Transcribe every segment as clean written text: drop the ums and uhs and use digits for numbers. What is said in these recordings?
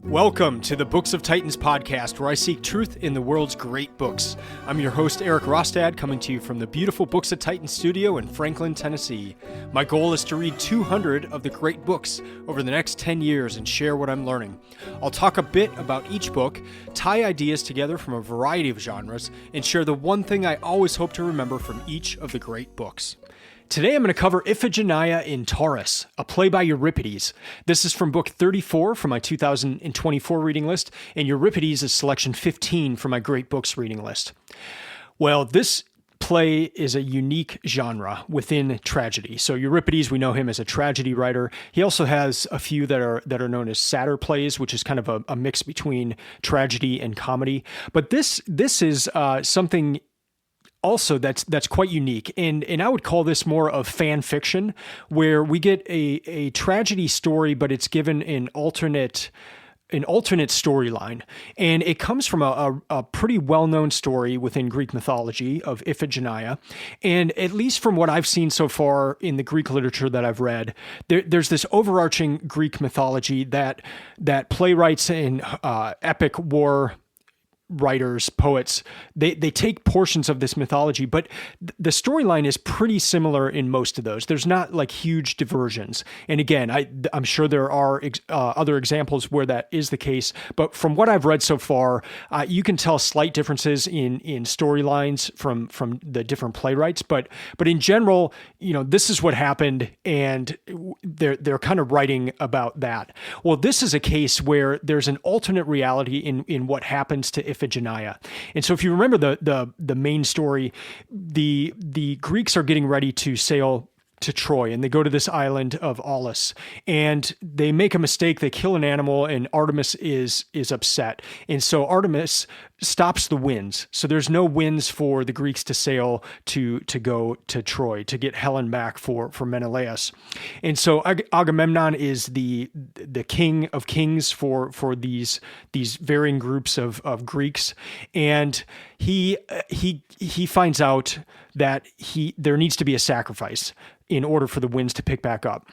Welcome to the Books of Titans podcast, where I seek truth in the world's great books. I'm your host, Eric Rostad, coming to you from the beautiful Books of Titans studio in Franklin, Tennessee. My goal is to read 200 of the great books over the next 10 years and share what I'm learning. I'll talk a bit about each book, tie ideas together from a variety of genres, and share the one thing I always hope to remember from each of the great books. Today I'm going to cover Iphigenia in Tauris, a play by Euripides. This is from book 34 from my 2024 reading list, and Euripides is selection 15 from my great books reading list. Well, this play is a unique genre within tragedy. So Euripides, we know him as a tragedy writer. He also has a few that are known as satyr plays, which is kind of a mix between tragedy and comedy. But this is something also that's quite unique, and I would call this more of fan fiction, where we get a tragedy story, but it's given an alternate storyline, and it comes from a pretty well-known story within Greek mythology of Iphigenia. And at least from what I've seen so far in the Greek literature that I've read, there's this overarching Greek mythology that playwrights and epic war writers, poets, they take portions of this mythology, but the storyline is pretty similar in most of those. There's not like huge diversions. And again, I'm sure there are other examples where that is the case, but from what I've read so far, you can tell slight differences in storylines from the different playwrights, but in general, this is what happened, and they're kind of writing about that. Well, this is a case where there's an alternate reality in what happens to Iphigenia. And so if you remember the main story, the Greeks are getting ready to sail to Troy, and they go to this island of Aulis, and they make a mistake. They kill an animal, and Artemis is upset. And so Artemis stops the winds. So there's no winds for the Greeks to sail to go to Troy to get Helen back for Menelaus. And so Agamemnon is the king of kings for these varying groups of Greeks, and he finds out that there needs to be a sacrifice in order for the winds to pick back up.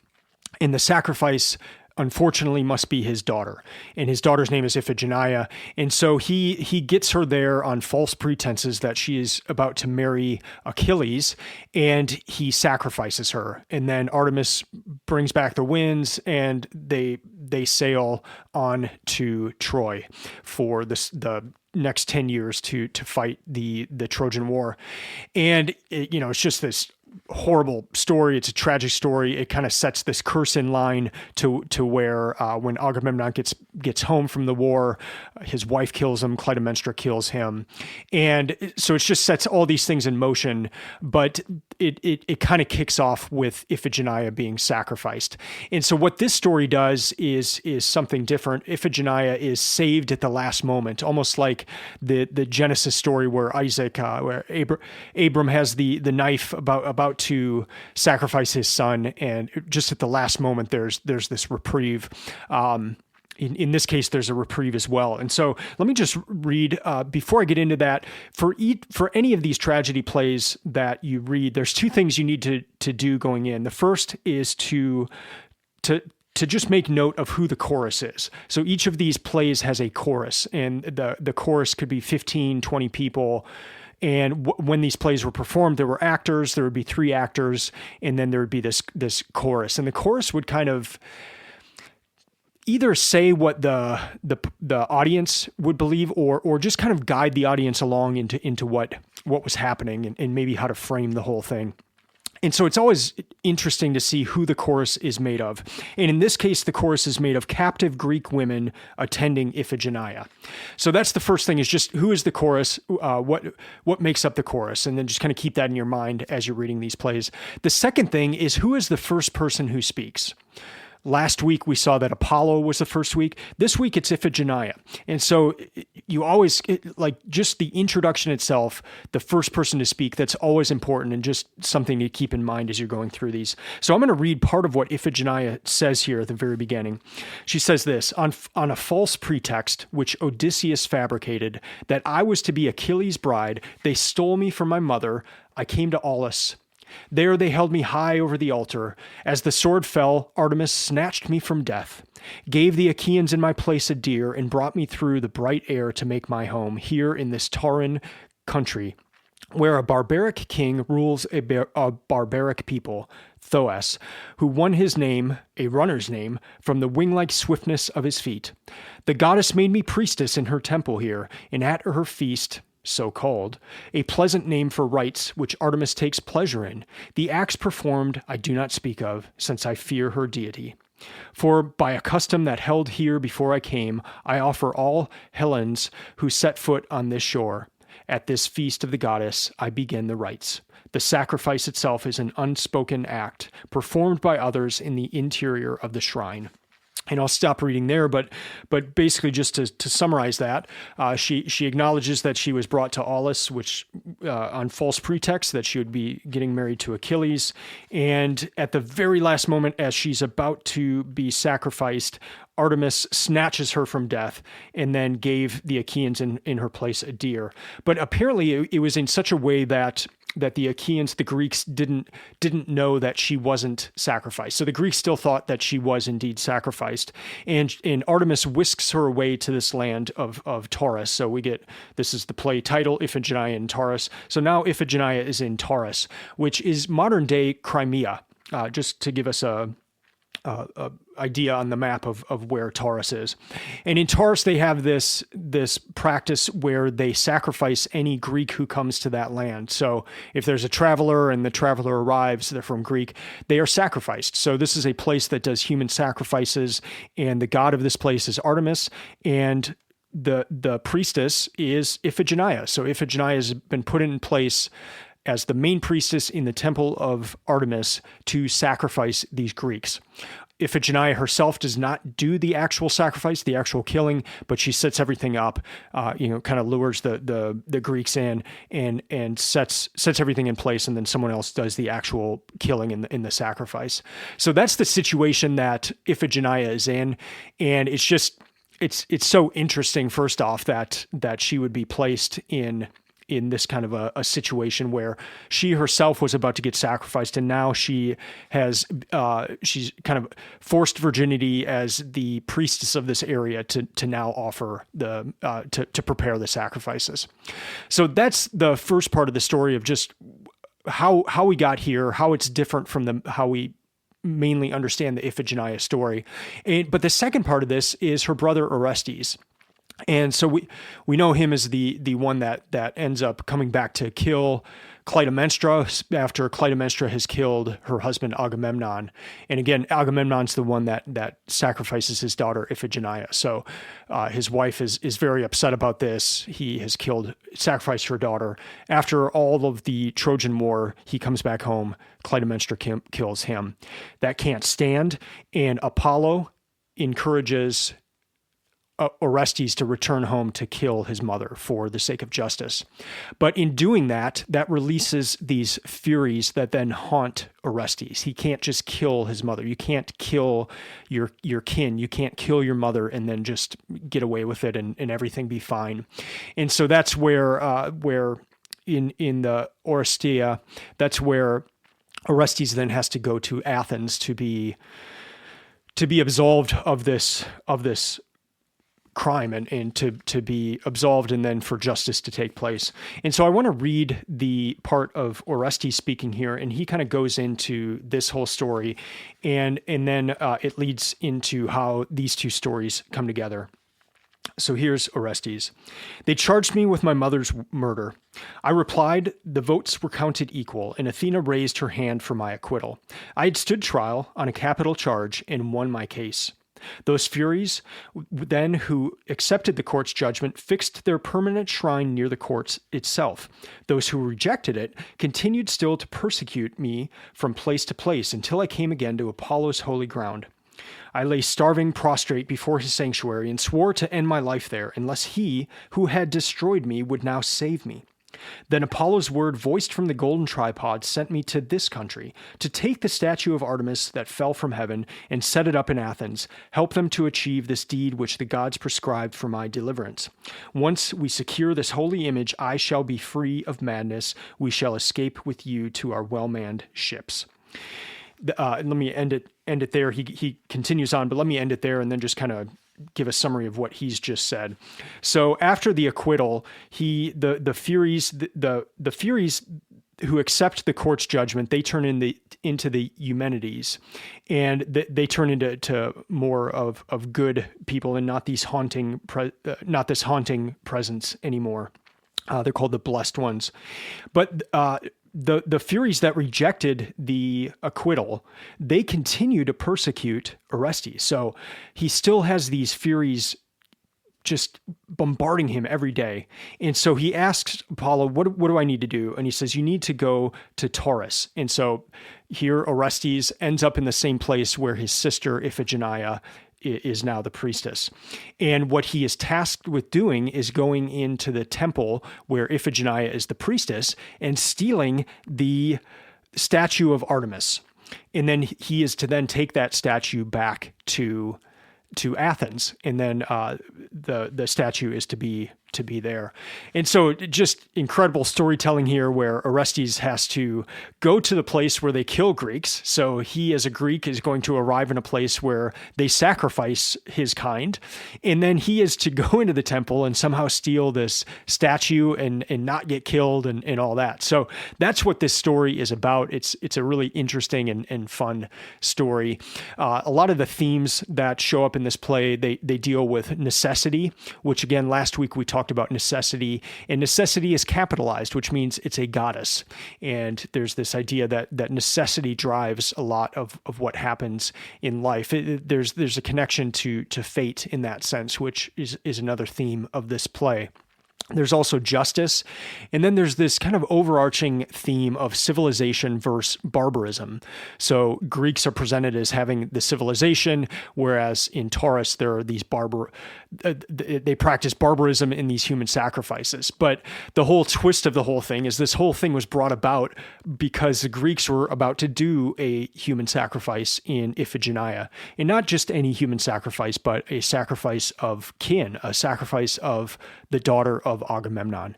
And the sacrifice, unfortunately, must be his daughter. And his daughter's name is Iphigenia. And so he gets her there on false pretenses that she is about to marry Achilles, and he sacrifices her. And then Artemis brings back the winds, and they sail on to Troy for the next 10 years to fight the Trojan War. And it's just this horrible story. It's a tragic story. It kind of sets this curse in line to where when Agamemnon gets home from the war, his wife kills him, Clytemnestra kills him. And so it just sets all these things in motion, but it kind of kicks off with Iphigenia being sacrificed. And so what this story does is something different. Iphigenia is saved at the last moment, almost like the Genesis story where where Abram has the knife about to sacrifice his son, and just at the last moment there's this reprieve. In this case, there's a reprieve as well. And so let me just read, before I get into that, for any of these tragedy plays that you read, there's two things you need to do going in. The first is to just make note of who the chorus is. So each of these plays has a chorus, and the chorus could be 15, 20 people. And when these plays were performed, there were actors, there would be 3 actors, and then there would be this chorus. And the chorus would kind of either say what the audience would believe, or just kind of guide the audience along into what was happening, and maybe how to frame the whole thing. And so it's always interesting to see who the chorus is made of. And in this case, the chorus is made of captive Greek women attending Iphigenia. So that's the first thing, is just who is the chorus, what makes up the chorus, and then just kind of keep that in your mind as you're reading these plays. The second thing is, who is the first person who speaks? Last week, we saw that Apollo was the first week. This week, it's Iphigenia. And so you always, just the introduction itself, the first person to speak, that's always important, and just something to keep in mind as you're going through these. So I'm going to read part of what Iphigenia says here at the very beginning. She says this: on a false pretext, which Odysseus fabricated, that I was to be Achilles' bride, they stole me from my mother. I came to Aulis. There they held me high over the altar. As the sword fell, Artemis snatched me from death, gave the Achaeans in my place a deer, and brought me through the bright air to make my home here in this Tauran country, where a barbaric king rules a barbaric people, Thoas, who won his name, a runner's name, from the wing-like swiftness of his feet. The goddess made me priestess in her temple here, and at her feast, so called, a pleasant name for rites which Artemis takes pleasure in. The acts performed I do not speak of, since I fear her deity. For by a custom that held here before I came, I offer all Helens who set foot on this shore. At this feast of the goddess, I begin the rites. The sacrifice itself is an unspoken act, performed by others in the interior of the shrine. And I'll stop reading there, but basically just to summarize that, she acknowledges that she was brought to Aulis, which on false pretext that she would be getting married to Achilles, and at the very last moment, as she's about to be sacrificed, Artemis snatches her from death and then gave the Achaeans in her place a deer. But apparently, it was in such a way that the Achaeans, the Greeks, didn't know that she wasn't sacrificed. So the Greeks still thought that she was indeed sacrificed. And Artemis whisks her away to this land of Tauris. So this is the play title, Iphigenia in Tauris. So now Iphigenia is in Tauris, which is modern day Crimea, just to give us a idea on the map of where Tauris is. And in Tauris, they have this practice where they sacrifice any Greek who comes to that land. So if there's a traveler and the traveler arrives, they're from Greek, they are sacrificed. So this is a place that does human sacrifices, and the god of this place is Artemis, and the priestess is Iphigenia. So Iphigenia has been put in place as the main priestess in the temple of Artemis to sacrifice these Greeks. Iphigenia herself does not do the actual sacrifice, the actual killing, but she sets everything up, kind of lures the Greeks in and sets everything in place, and then someone else does the actual killing in the sacrifice. So that's the situation that Iphigenia is in, and it's so interesting. First off, that she would be placed in this kind of a situation where she herself was about to get sacrificed, and now she's kind of forced virginity as the priestess of this area to now offer to prepare the sacrifices. So that's the first part of the story of just how we got here, how it's different from how we mainly understand the Iphigenia story. But the second part of this is her brother Orestes. And so we know him as the one that ends up coming back to kill Clytemnestra after Clytemnestra has killed her husband Agamemnon. And again, Agamemnon's the one that sacrifices his daughter Iphigenia. So his wife is very upset about this. He has sacrificed her daughter. After all of the Trojan War, he comes back home. Clytemnestra kills him. That can't stand, and Apollo encourages Orestes to return home to kill his mother for the sake of justice. But in doing that releases these furies that then haunt Orestes. He can't just kill his mother. You can't kill your kin. You can't kill your mother and then just get away with it and everything be fine. And so that's where in the Orestes, that's where Orestes then has to go to Athens to be absolved of this crime and to be absolved, and then for justice to take place. And so I want to read the part of Orestes speaking here, and he kind of goes into this whole story, and then it leads into how these two stories come together. So here's Orestes. They charged me with my mother's murder. I replied, the votes were counted equal, and Athena raised her hand for my acquittal. I had stood trial on a capital charge and won my case. Those Furies, then, who accepted the court's judgment, fixed their permanent shrine near the court itself. Those who rejected it continued still to persecute me from place to place until I came again to Apollo's holy ground. I lay starving prostrate before his sanctuary and swore to end my life there, unless he who had destroyed me would now save me. Then Apollo's word voiced from the golden tripod sent me to this country, to take the statue of Artemis that fell from heaven and set it up in Athens, help them to achieve this deed which the gods prescribed for my deliverance. Once we secure this holy image, I shall be free of madness. We shall escape with you to our well-manned ships. Let me end it there. He continues on, but let me end it there and then just kind of give a summary of what he's just said. So after the acquittal, the Furies who accept the court's judgment, they turn into the Eumenides, and they turn into more of good people and not this haunting presence anymore. They're called the Blessed Ones, but the Furies that rejected the acquittal, they continue to persecute Orestes. So he still has these Furies just bombarding him every day. And so he asks Apollo, what do I need to do? And he says, you need to go to Tauris. And so here Orestes ends up in the same place where his sister Iphigenia is now the priestess. And what he is tasked with doing is going into the temple where Iphigenia is the priestess and stealing the statue of Artemis. And then he is to then take that statue back to Athens, and then the statue is to be there. And so just incredible storytelling here where Orestes has to go to the place where they kill Greeks. So he as a Greek is going to arrive in a place where they sacrifice his kind. And then he is to go into the temple and somehow steal this statue and not get killed and all that. So that's what this story is about. It's a really interesting and fun story. A lot of the themes that show up in this play, they deal with necessity, which again, last week we talked about necessity, and necessity is capitalized, which means it's a goddess. And there's this idea that necessity drives a lot of what happens in life. There's a connection to fate in that sense, which is another theme of this play. There's also justice. And then there's this kind of overarching theme of civilization versus barbarism. So Greeks are presented as having the civilization, whereas in Tauris, there are these they practice barbarism in these human sacrifices. But the whole twist of the whole thing is this whole thing was brought about because the Greeks were about to do a human sacrifice in Iphigenia. And not just any human sacrifice, but a sacrifice of kin, a sacrifice of the daughter of Agamemnon.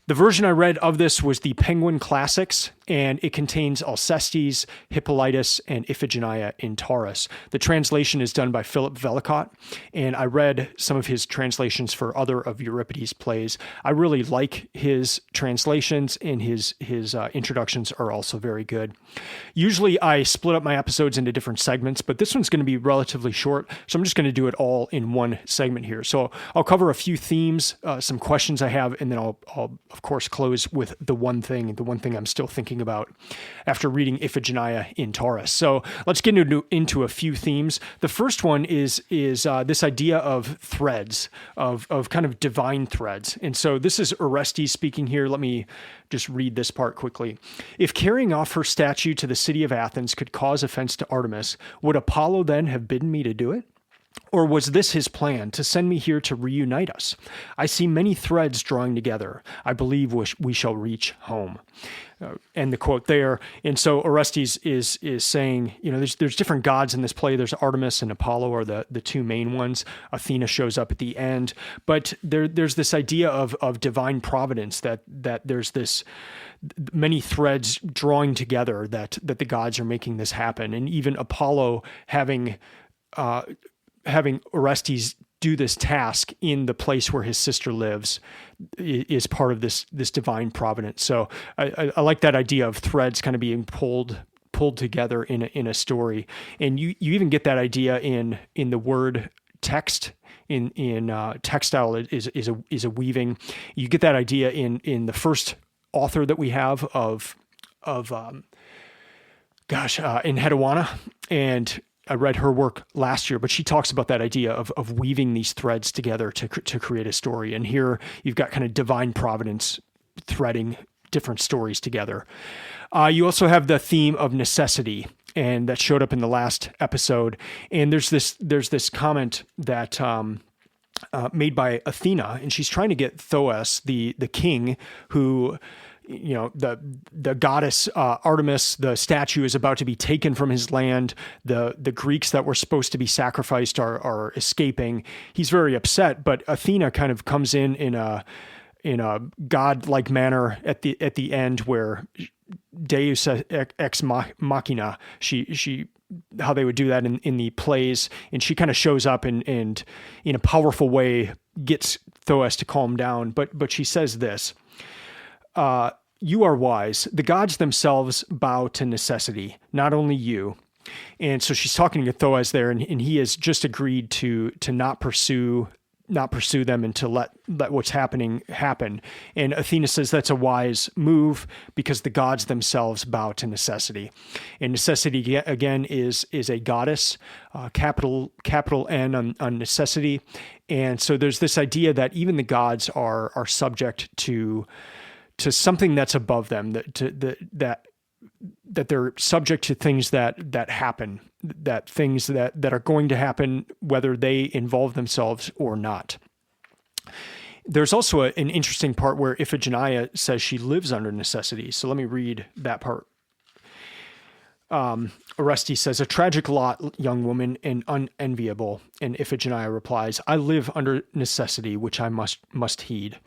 The version I read of this was the Penguin Classics, and it contains Alcestis, Hippolytus, and Iphigenia in Tauris. The translation is done by Philip Vellicott, and I read some of his translations for other of Euripides' plays. I really like his translations, and his introductions are also very good. Usually I split up my episodes into different segments, but this one's going to be relatively short, so I'm just going to do it all in one segment here. So I'll cover a few themes, some questions I have, and then I'll of course close with the one thing I'm still thinking about after reading Iphigenia in Tauris. So let's get into a few themes. The first one is this idea of threads, of kind of divine threads. And so this is Orestes speaking here. Let me just read this part quickly. If carrying off her statue to the city of Athens could cause offense to Artemis, would Apollo then have bidden me to do it? Or was this his plan, to send me here to reunite us? I see many threads drawing together. I believe we shall reach home. End the quote there. And so Orestes is saying, there's different gods in this play. There's Artemis and Apollo are the two main ones. Athena shows up at the end. But there's this idea of divine providence, that there's this many threads drawing together, that the gods are making this happen. And even Apollo having Orestes do this task in the place where his sister lives is part of this divine providence. So I like that idea of threads kind of being pulled together in a story. And you even get that idea in the word text. In textile is a weaving. You get that idea in the first author that we have of in Hedwana, and I read her work last year, but she talks about that idea of weaving these threads together to create a story. And here you've got kind of divine providence threading different stories together. You also have the theme of necessity, and that showed up in the last episode. And there's this comment that made by Athena, and she's trying to get Thoas, the king, who, the goddess Artemis, the statue is about to be taken from his land. The Greeks that were supposed to be sacrificed are escaping. He's very upset, but Athena kind of comes in a god-like manner at the end, where Deus ex machina, she how they would do that in the plays, and she kind of shows up and in a powerful way gets Thoas to calm down. But she says this: "You are wise. The gods themselves bow to necessity, not only you." And so she's talking to Thoas there, and he has just agreed to not pursue them and to let what's happening happen. And Athena says that's a wise move because the gods themselves bow to necessity. And necessity, again, is a goddess, capital N on necessity. And so there's this idea that even the gods are subject to something that's above them, that they're subject to things that happen, that things that are going to happen, whether they involve themselves or not. There's also an interesting part where Iphigenia says she lives under necessity. So let me read that part. Orestes says, "A tragic lot, young woman, and unenviable." And Iphigenia replies, "I live under necessity, which I must heed."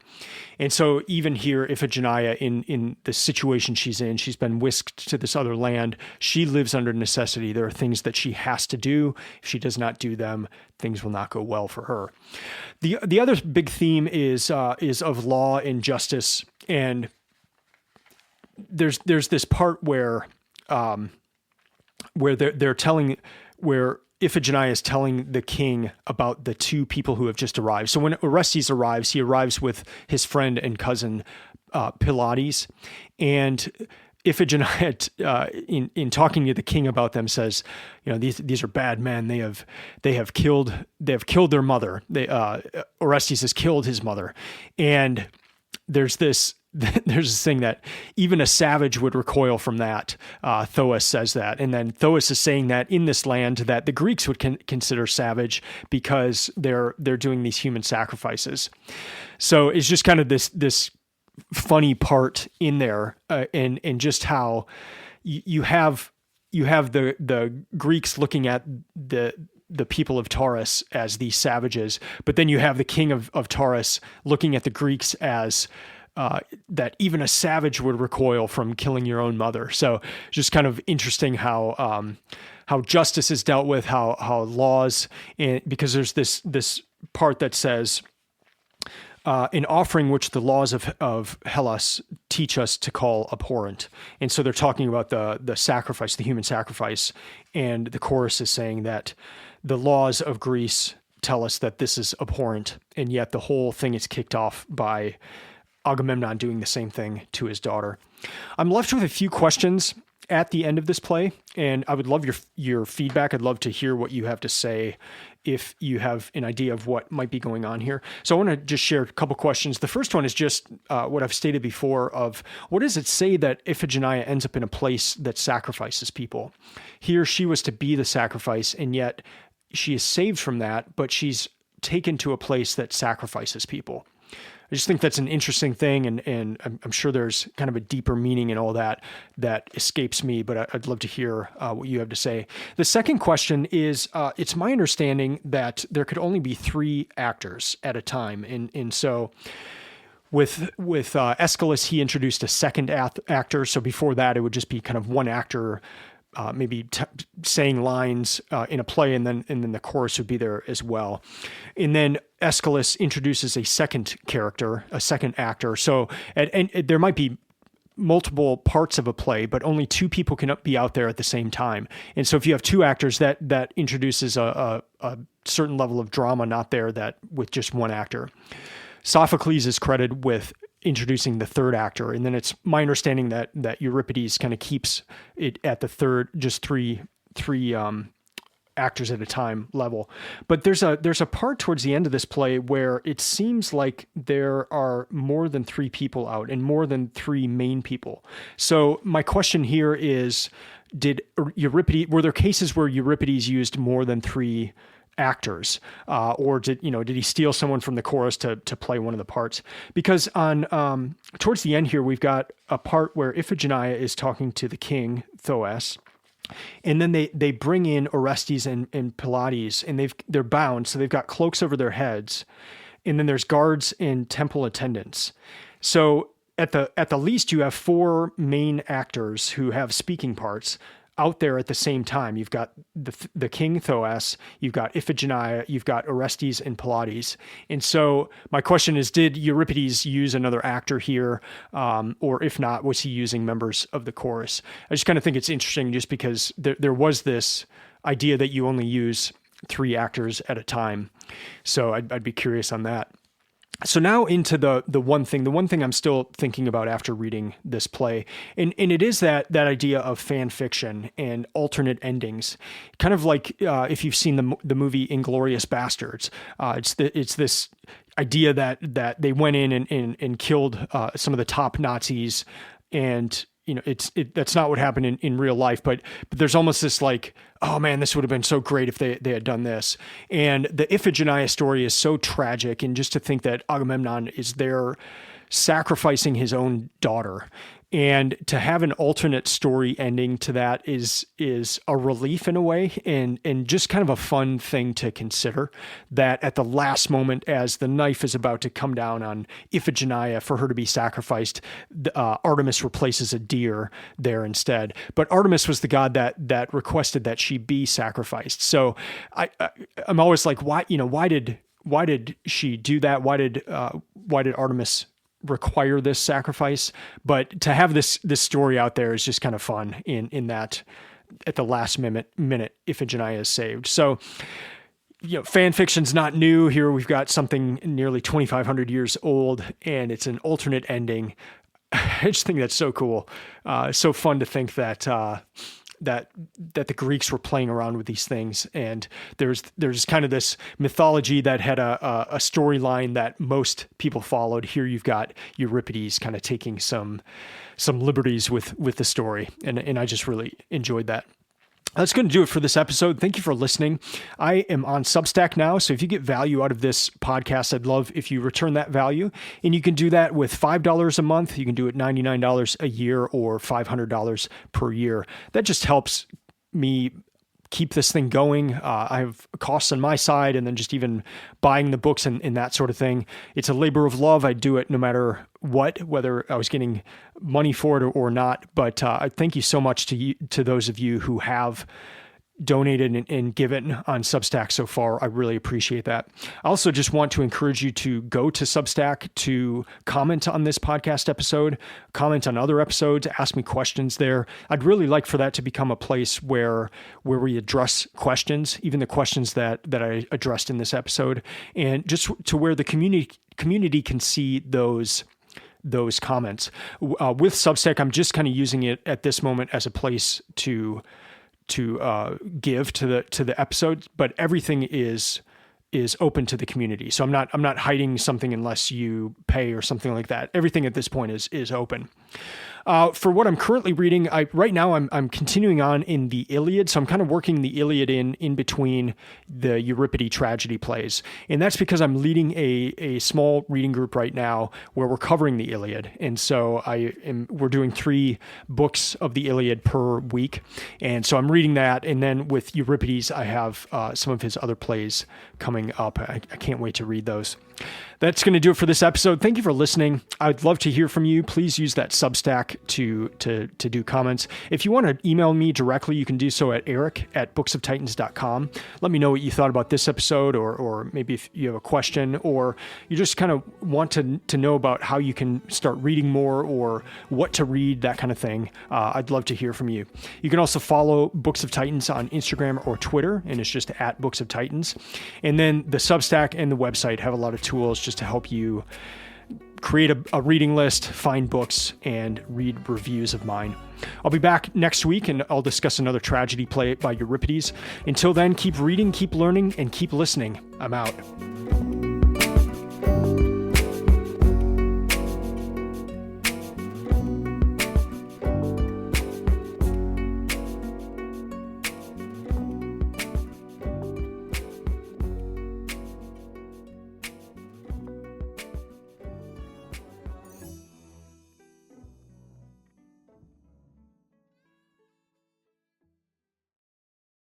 And so even here, Iphigenia, in the situation she's in, she's been whisked to this other land. She lives under necessity. There are things that she has to do. If she does not do them, things will not go well for her. The other big theme is of law and justice. And there's this part where Iphigenia is telling the king about the two people who have just arrived. So when Orestes arrives, he arrives with his friend and cousin Pylades, and Iphigenia, in talking to the king about them, says, these are bad men. They have killed their mother. Orestes has killed his mother, and there's this thing that even a savage would recoil from that. Thoas says that. And then Thoas is saying that in this land that the Greeks would consider savage because they're doing these human sacrifices. So it's just kind of this funny part in there, and just how you have the Greeks looking at the people of Tauris as these savages, but then you have the king of Tauris looking at the Greeks as that even a savage would recoil from killing your own mother. So just kind of interesting how justice is dealt with, how laws, and because there's this part that says, an offering which the laws of Hellas teach us to call abhorrent. And so they're talking about the sacrifice, the human sacrifice, and the chorus is saying that the laws of Greece tell us that this is abhorrent, and yet the whole thing is kicked off by Agamemnon doing the same thing to his daughter. I'm left with a few questions at the end of this play, and I would love your feedback. I'd love to hear what you have to say if you have an idea of what might be going on here. So I want to just share a couple questions. The first one is just what I've stated before of what does it say that Iphigenia ends up in a place that sacrifices people? Here she was to be the sacrifice, and yet she is saved from that, but she's taken to a place that sacrifices people. I just think that's an interesting thing, and I'm sure there's kind of a deeper meaning in all that escapes me, but I'd love to hear what you have to say. The second question is, it's my understanding that there could only be 3 actors at a time, and so with Aeschylus, he introduced a second actor, so before that it would just be kind of one actor maybe saying lines in a play, and then the chorus would be there as well. And then Aeschylus introduces a second character, a second actor. So and there might be multiple parts of a play, but only 2 people can be out there at the same time. And so if you have 2 actors, that introduces a certain level of drama not there that with just one actor. Sophocles is credited with introducing the third actor, and then it's my understanding that Euripides kind of keeps it at the third, just three actors at a time level. But there's a part towards the end of this play where it seems like there are more than 3 people out and more than 3 main people. So my question here is, were there cases where Euripides used more than 3 actors, or did he steal someone from the chorus to play one of the parts? Because on towards the end here, we've got a part where Iphigenia is talking to the king Tauris, and then they bring in Orestes and Pylades, and they're bound, so they've got cloaks over their heads, and then there's guards and temple attendants. So at the least, you have 4 main actors who have speaking parts out there at the same time. You've got the king Tauris, you've got Iphigenia, you've got Orestes and Pylades. And so my question is, did Euripides use another actor here? Or if not, was he using members of the chorus? I just kind of think it's interesting just because there was this idea that you only use 3 actors at a time. So I'd be curious on that. So now into the one thing I'm still thinking about after reading this play, and it is that idea of fan fiction and alternate endings, kind of like if you've seen the movie Inglourious Bastards. It's this idea that they went in and killed some of the top Nazis, and that's not what happened in real life, but there's almost this like, oh man, this would have been so great if they had done this. And the Iphigenia story is so tragic. And just to think that Agamemnon is there sacrificing his own daughter, and to have an alternate story ending to that is a relief in a way, and just kind of a fun thing to consider, that at the last moment, as the knife is about to come down on Iphigenia for her to be sacrificed, Artemis replaces a deer there instead. But Artemis was the god that requested that she be sacrificed. So I'm always like, why did she do that? Why did Artemis require this sacrifice? But to have this story out there is just kind of fun in that at the last minute Iphigenia is saved. So fan fiction's not new. Here we've got something nearly 2,500 years old, and it's an alternate ending. I just think that's so cool. So fun to think that the Greeks were playing around with these things, and there's kind of this mythology that had a storyline that most people followed. Here you've got Euripides kind of taking some liberties with the story, and I just really enjoyed that. That's going to do it for this episode. Thank you for listening. I am on Substack now, so if you get value out of this podcast, I'd love if you return that value. And you can do that with $5 a month. You can do it $99 a year or $500 per year. That just helps me keep this thing going. I have costs on my side, and then just even buying the books and that sort of thing. It's a labor of love. I do it no matter what, whether I was getting money for it or not. But I thank you so much to those of you who have donated and given on Substack so far. I really appreciate that. I also just want to encourage you to go to Substack to comment on this podcast episode, comment on other episodes, ask me questions there. I'd really like for that to become a place where we address questions, even the questions that I addressed in this episode, and just to where the community can see those comments. With Substack, I'm just kind of using it at this moment as a place to give to the episode, but everything is open to the community. So I'm not hiding something unless you pay or something like that. Everything at this point is open. For what I'm currently reading, right now I'm continuing on in the Iliad. So I'm kind of working the Iliad in between the Euripides tragedy plays. And that's because I'm leading a small reading group right now where we're covering the Iliad. And so we're doing 3 books of the Iliad per week. And so I'm reading that. And then with Euripides, I have some of his other plays coming up. I can't wait to read those. That's going to do it for this episode. Thank you for listening. I'd love to hear from you. Please use that Substack to do comments. If you want to email me directly, you can do so at eric@booksoftitans.com. Let me know what you thought about this episode, or maybe if you have a question, or you just kind of want to know about how you can start reading more or what to read, that kind of thing. I'd love to hear from you. You can also follow Books of Titans on Instagram or Twitter, and it's just @Books of Titans. And then the Substack and the website have a lot of tools just to help you create a reading list, find books, and read reviews of mine. I'll be back next week, and I'll discuss another tragedy play by Euripides. Until then, keep reading, keep learning, and keep listening. I'm out.